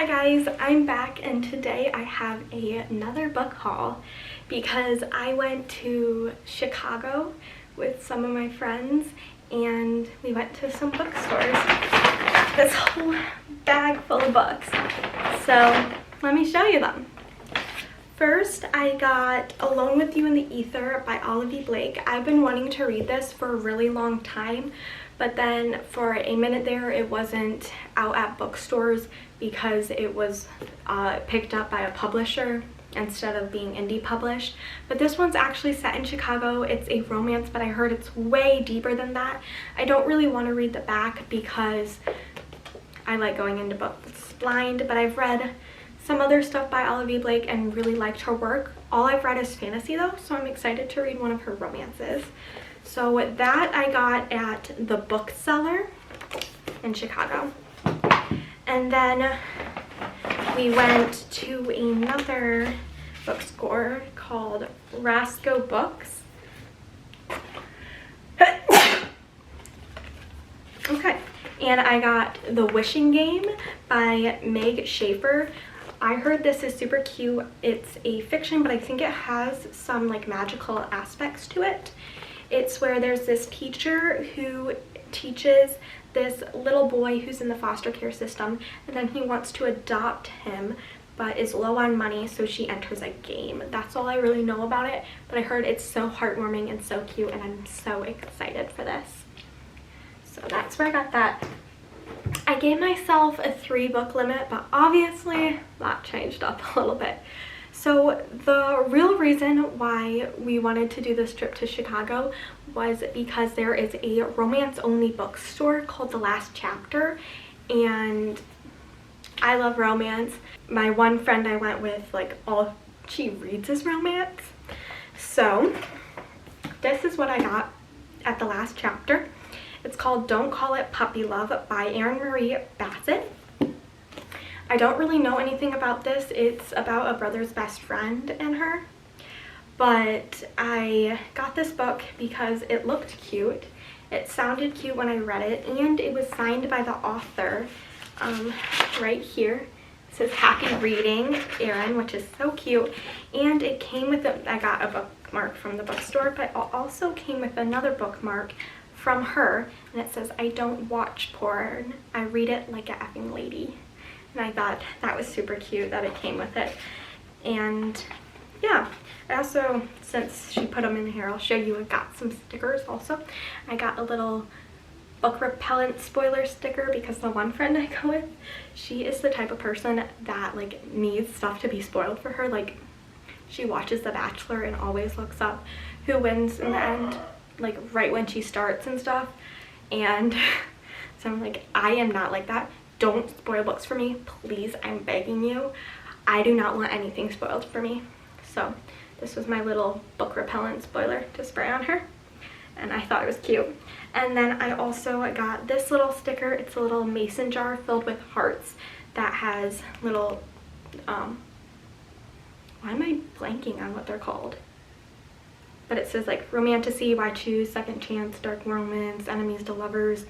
guys, I'm back and today I have another book haul because I went to Chicago with some of my friends and we went to some bookstores. This whole bag full of books. So let me show you them. First, I got Alone with You in the Ether by Olivia Blake. I've been wanting to read this for a really long time, but then for a minute there it wasn't out at bookstores because it was picked up by a publisher instead of being indie published. But this one's actually set in Chicago. It's a romance, but I heard it's way deeper than that. I don't really want to read the back because I like going into books blind, but I've read some other stuff by Olivia Blake and really liked her work. All I've read is fantasy though, so I'm excited to read one of her romances. So that I got at the Bookseller in Chicago. And then we went to another bookstore called Rasco Books. Okay, and I got The Wishing Game by Meg Schaefer. I heard this is super cute. It's a fiction, but I think it has some like magical aspects to it. It's where there's this teacher who teaches this little boy who's in the foster care system, and then he wants to adopt him but is low on money, so she enters a game. That's all I really know about it, but I heard it's so heartwarming and so cute, and I'm so excited for this. So that's where I got that. I gave myself a 3-book limit, but obviously that changed up a little bit. So the real reason why we wanted to do this trip to Chicago was because there is a romance-only bookstore called The Last Chapter, and I love romance. My one friend I went with, like, all she reads is romance. So this is what I got at The Last Chapter. It's called Don't Call It Puppy Love by Erin Marie Bassett. I don't really know anything about this. It's about a brother's best friend and her. But I got this book because it looked cute. It sounded cute when I read it, and it was signed by the author right here. It says Happy Reading, Erin, which is so cute. And it came with I got a bookmark from the bookstore, but it also came with another bookmark from her, and it says, I don't watch porn, I read it like a effing lady. And I thought that was super cute that it came with it. And yeah, I also, since she put them in here, I'll show you, I got some stickers also. I got a little book repellent spoiler sticker because the one friend I go with, she is the type of person that like needs stuff to be spoiled for her. Like, she watches The Bachelor and always looks up who wins in the end, like right when she starts and stuff. And so I'm like, I am not like that. Don't spoil books for me, please. I'm begging you. I do not want anything spoiled for me. So this was my little book repellent spoiler to spray on her, and I thought it was cute. And then I also got this little sticker. It's a little mason jar filled with hearts that has little why am I blanking on what they're called? But it says like romantasy, why choose, second chance, dark romance, enemies to lovers,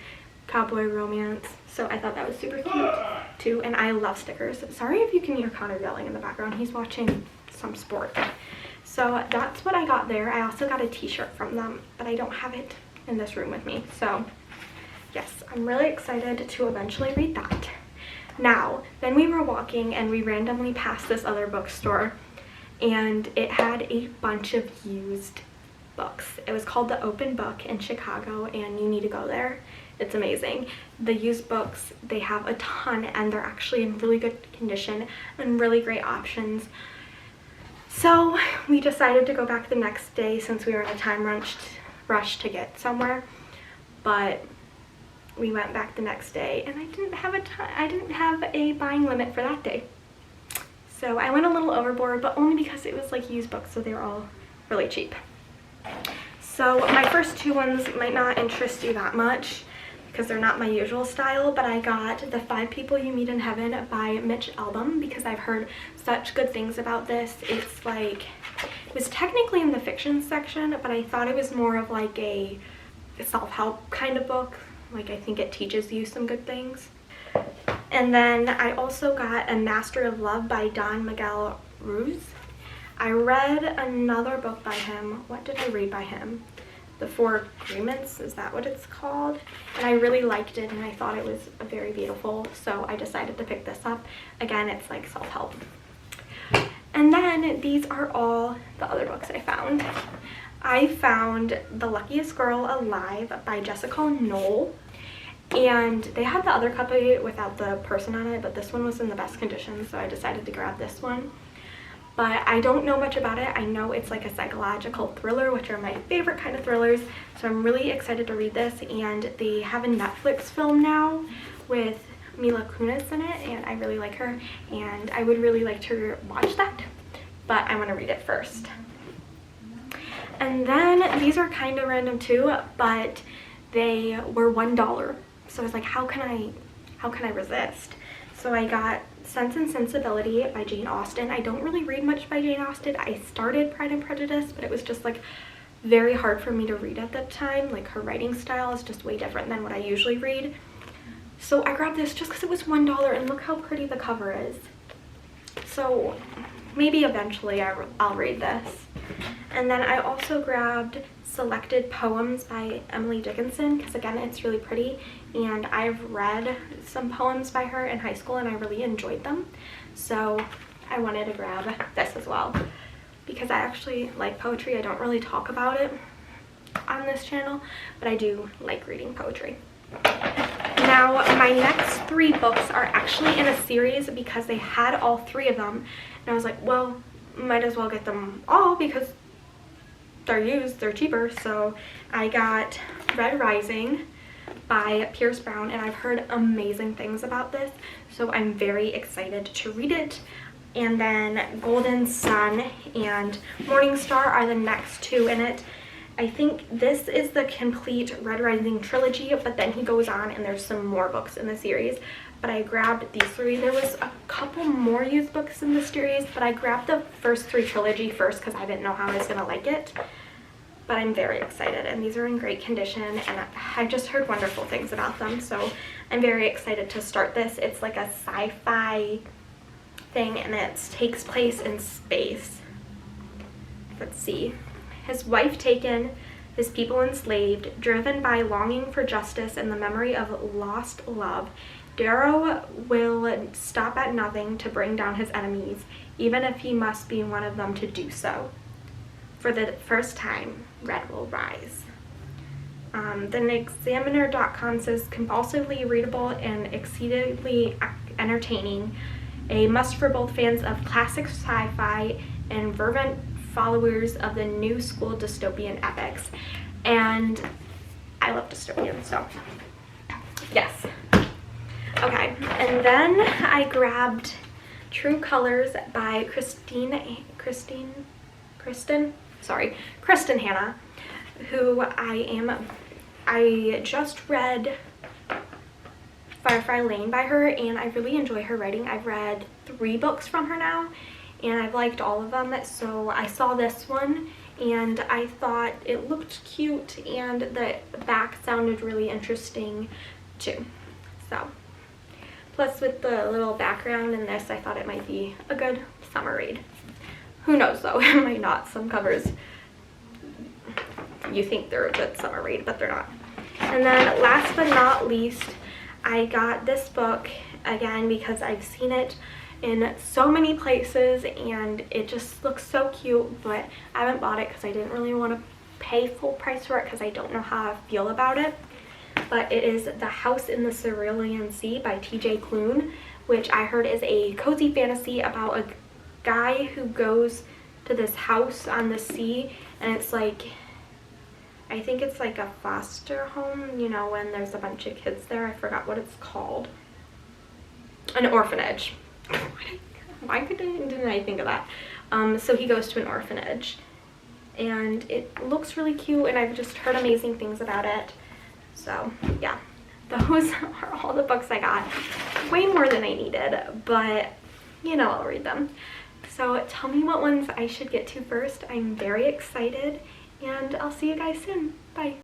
cowboy romance. So I thought that was super cute too, and I love stickers. Sorry if you can hear Connor yelling in the background. He's watching some sport. So that's what I got there. I also got a t-shirt from them, but I don't have it in this room with me. So yes, I'm really excited to eventually read that. Now, then we were walking and we randomly passed this other bookstore, and it had a bunch of used books. It was called The Open Book in Chicago, and you need to go there. It's amazing. The used books, they have a ton, and they're actually in really good condition and really great options. So we decided to go back the next day since we were in a time rush to get somewhere. But we went back the next day, and I didn't have a buying limit for that day. So I went a little overboard, but only because it was like used books, so they were all really cheap. So my first two ones might not interest you that much because they're not my usual style, but I got The 5 People You Meet in Heaven by Mitch Albom because I've heard such good things about this. It's like, it was technically in the fiction section, but I thought it was more of like a self-help kind of book. Like, I think it teaches you some good things. And then I also got A Master of Love by Don Miguel Ruiz. I read another book by him. What did I read by him? The Four Agreements, is that what it's called? And I really liked it and I thought it was very beautiful, so I decided to pick this up. Again, it's like self-help. And then these are all the other books I found. I found The Luckiest Girl Alive by Jessica Knoll. And they had the other copy without the person on it, but this one was in the best condition, so I decided to grab this one. But I don't know much about it. I know it's like a psychological thriller, which are my favorite kind of thrillers, so I'm really excited to read this. And they have a Netflix film now with Mila Kunis in it, and I really like her, and I would really like to watch that, but I want to read it first. And then these are kind of random too, but they were $1. So I was like, how can I resist? So I got Sense and Sensibility by Jane Austen. I don't really read much by Jane Austen. I started Pride and Prejudice, but it was just like very hard for me to read at that time. Like her writing style is just way different than what I usually read. So I grabbed this just because it was $1, and look how pretty the cover is. So maybe eventually I'll read this. And then I also grabbed Selected Poems by Emily Dickinson, because again, it's really pretty, and I've read some poems by her in high school and I really enjoyed them, so I wanted to grab this as well because I actually like poetry. I don't really talk about it on this channel, but I do like reading poetry. Now my next 3 books are actually in a series because they had all 3 of them, and I was like, well, might as well get them all because they're used, they're cheaper. So I got Red Rising by Pierce Brown, and I've heard amazing things about this, so I'm very excited to read it. And then Golden Sun and Morning Star are the next 2 in it. I think this is the complete Red Rising trilogy, but then he goes on and there's some more books in the series. But I grabbed these 3. There was a couple more used books in the series, but I grabbed the first 3 trilogy first because I didn't know how I was going to like it. But I'm very excited, and these are in great condition, and I've just heard wonderful things about them, so I'm very excited to start this. It's like a sci-fi thing, and it takes place in space. Let's see. His wife taken, his people enslaved, driven by longing for justice and the memory of lost love, Darrow will stop at nothing to bring down his enemies, even if he must be one of them to do so. For the first time, Red will rise. TheExaminer.com says, compulsively readable and exceedingly entertaining, a must for both fans of classic sci-fi and fervent followers of the new school dystopian epics. And I love dystopian, so yes. Okay, and then I grabbed True Colors by Kristen Hanna, who I just read Firefly Lane by her, and I really enjoy her writing. I've read 3 books from her now, and I've liked all of them, so I saw this one and I thought it looked cute and the back sounded really interesting too. So plus with the little background in this, I thought it might be a good summer read. Who knows though, it might not. Some covers you think they're a good summer read, but they're not. And then last but not least, I got this book again because I've seen it in so many places and it just looks so cute, but I haven't bought it because I didn't really want to pay full price for it because I don't know how I feel about it. But it is The House in the Cerulean Sea by TJ Klune, which I heard is a cozy fantasy about a guy who goes to this house on the sea, and it's like, I think it's like a foster home, you know, when there's a bunch of kids there. I forgot what it's called. An orphanage. Why didn't I think of that? So he goes to an orphanage, and it looks really cute, and I've just heard amazing things about it. So yeah, those are all the books I got. Way more than I needed, but you know, I'll read them. So tell me what ones I should get to first. I'm very excited, and I'll see you guys soon. Bye.